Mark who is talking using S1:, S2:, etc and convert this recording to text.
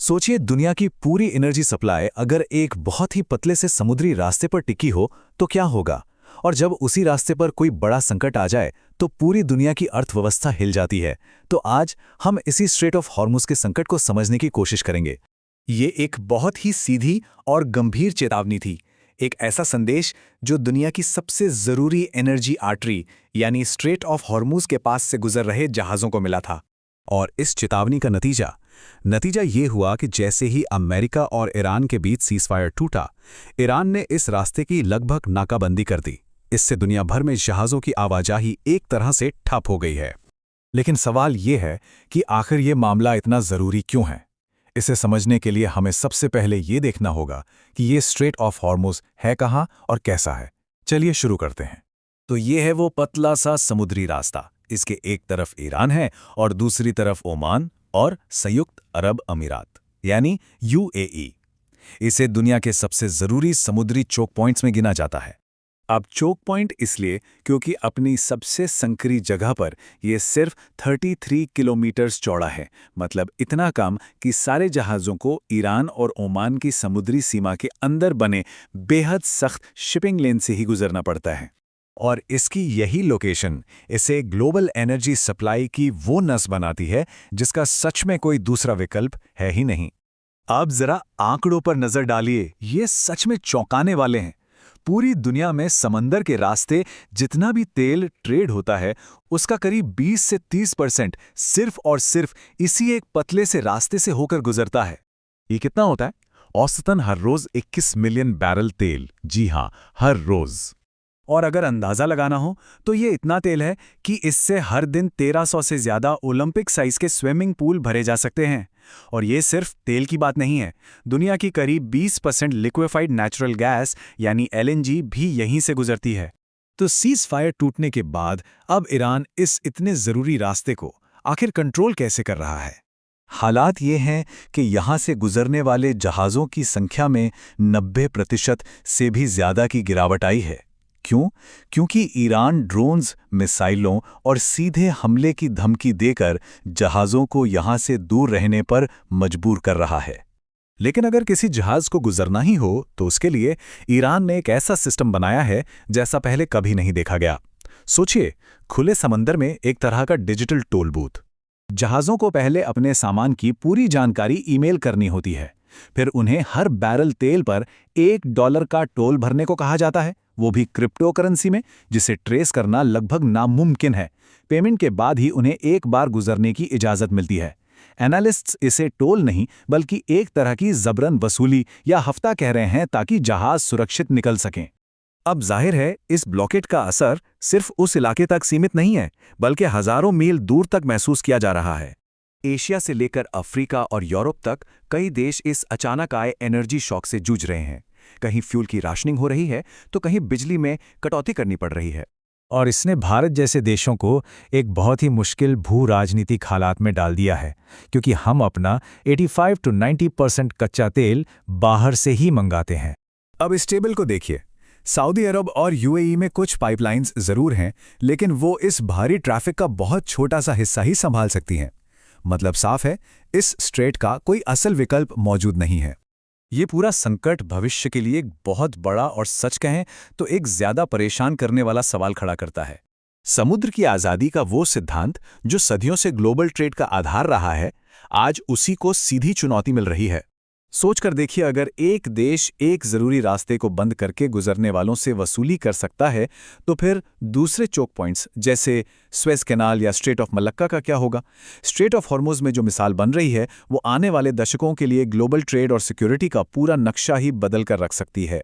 S1: सोचिए, दुनिया की पूरी एनर्जी सप्लाई अगर एक बहुत ही पतले से समुद्री रास्ते पर टिकी हो तो क्या होगा। और जब उसी रास्ते पर कोई बड़ा संकट आ जाए तो पूरी दुनिया की अर्थव्यवस्था हिल जाती है। तो आज हम इसी स्ट्रेट ऑफ हॉर्मुज के संकट को समझने की कोशिश करेंगे।
S2: ये एक बहुत ही सीधी और गंभीर चेतावनी थी। एक ऐसा संदेश जो दुनिया की सबसे जरूरी एनर्जी आर्टरी यानी स्ट्रेट ऑफ हॉर्मुज के पास से गुजर रहे जहाज़ों को मिला था।
S1: और इस चेतावनी का नतीजा ये हुआ कि जैसे ही अमेरिका और ईरान के बीच सीज़फायर टूटा, ईरान ने इस रास्ते की लगभग नाकाबंदी कर दी। इससे दुनिया भर में जहाज़ों की आवाजाही एक तरह से ठप हो गई है।
S2: लेकिन सवाल ये है कि आखिर ये मामला इतना ज़रूरी क्यों है। इसे समझने के लिए हमें सबसे पहले ये देखना होगा कि ये स्ट्रेट ऑफ हॉर्मुज है कहाँ और कैसा है। चलिए शुरू करते हैं।
S1: तो ये है वो पतला सा समुद्री रास्ता। इसके एक तरफ ईरान है और दूसरी तरफ ओमान और संयुक्त अरब अमीरात यानी यूएई। इसे दुनिया के सबसे जरूरी समुद्री चोक पॉइंट्स में गिना जाता है।
S2: अब चोक पॉइंट इसलिए क्योंकि अपनी सबसे संकरी जगह पर यह सिर्फ 33 किलोमीटर चौड़ा है, मतलब इतना कम कि सारे जहाज़ों को ईरान और ओमान की समुद्री सीमा के अंदर बने बेहद सख्त शिपिंग लेन से ही गुजरना पड़ता है।
S1: और इसकी यही लोकेशन इसे ग्लोबल एनर्जी सप्लाई की वो नस बनाती है जिसका सच में कोई दूसरा विकल्प है ही नहीं।
S2: अब जरा आंकड़ों पर नजर डालिए, ये सच में चौंकाने वाले हैं। पूरी दुनिया में समंदर के रास्ते जितना भी तेल ट्रेड होता है, उसका करीब 20 से 30% सिर्फ और सिर्फ इसी एक पतले से रास्ते से होकर गुजरता है।
S1: ये कितना होता है? औसतन हर रोज 21 मिलियन बैरल तेल। जी हाँ, हर रोज।
S2: और अगर अंदाज़ा लगाना हो तो ये इतना तेल है कि इससे हर दिन 1300 से ज़्यादा ओलंपिक साइज के स्विमिंग पूल भरे जा सकते हैं। और ये सिर्फ तेल की बात नहीं है, दुनिया की करीब 20% लिक्विफाइड नेचुरल गैस यानी एलएनजी भी यहीं से गुजरती है। तो सीज़फायर टूटने के बाद अब ईरान इस इतने ज़रूरी रास्ते को आखिर कंट्रोल कैसे कर रहा है?
S1: हालात ये हैं कि यहाँ से गुजरने वाले जहाज़ों की संख्या में 90% से भी ज़्यादा की गिरावट आई है। क्यों? क्योंकि ईरान ड्रोन्स, मिसाइलों और सीधे हमले की धमकी देकर जहाज़ों को यहाँ से दूर रहने पर मजबूर कर रहा है।
S2: लेकिन अगर किसी जहाज़ को गुजरना ही हो तो उसके लिए ईरान ने एक ऐसा सिस्टम बनाया है जैसा पहले कभी नहीं देखा गया। सोचिए, खुले समंदर में एक तरह का डिजिटल टोल बूथ। जहाज़ों को पहले अपने सामान की पूरी जानकारी ईमेल करनी होती है, फिर उन्हें हर बैरल तेल पर $1 का टोल भरने को कहा जाता है, वो भी क्रिप्टो करेंसी में, जिसे ट्रेस करना लगभग नामुमकिन है। पेमेंट के बाद ही उन्हें एक बार गुजरने की इजाज़त मिलती है। एनालिस्ट्स इसे टोल नहीं बल्कि एक तरह की जबरन वसूली या हफ्ता कह रहे हैं ताकि जहाज़ सुरक्षित निकल सकें। अब जाहिर है, इस ब्लॉकेट का असर सिर्फ उस इलाके तक सीमित नहीं है, बल्कि हज़ारों मील दूर तक महसूस किया जा रहा है। एशिया से लेकर अफ्रीका और यूरोप तक कई देश इस अचानक आए एनर्जी शॉक से जूझ रहे हैं। कहीं फ्यूल की राशनिंग हो रही है तो कहीं बिजली में कटौती करनी पड़ रही है।
S3: और इसने भारत जैसे देशों को एक बहुत ही मुश्किल भू राजनीतिक हालात में डाल दिया है, क्योंकि हम अपना 85 to 90% कच्चा तेल बाहर से ही मंगाते हैं।
S2: अब इस टेबल को देखिए। सऊदी अरब और यूएई में कुछ पाइपलाइंस जरूर हैं, लेकिन वो इस भारी ट्रैफिक का बहुत छोटा सा हिस्सा ही संभाल सकती हैं। मतलब साफ है, इस स्ट्रेट का कोई असल विकल्प मौजूद नहीं है।
S1: ये पूरा संकट भविष्य के लिए एक बहुत बड़ा और सच कहें तो एक ज्यादा परेशान करने वाला सवाल खड़ा करता है। समुद्र की आज़ादी का वो सिद्धांत जो सदियों से ग्लोबल ट्रेड का आधार रहा है, आज उसी को सीधी चुनौती मिल रही है। सोचकर देखिए, अगर एक देश एक जरूरी रास्ते को बंद करके गुजरने वालों से वसूली कर सकता है, तो फिर दूसरे चोक पॉइंट्स जैसे स्वेज कैनाल या स्ट्रेट ऑफ मलक्का का क्या होगा? स्ट्रेट ऑफ हॉर्मुज में जो मिसाल बन रही है, वो आने वाले दशकों के लिए ग्लोबल ट्रेड और सिक्योरिटी का पूरा नक्शा ही बदल कर रख सकती है।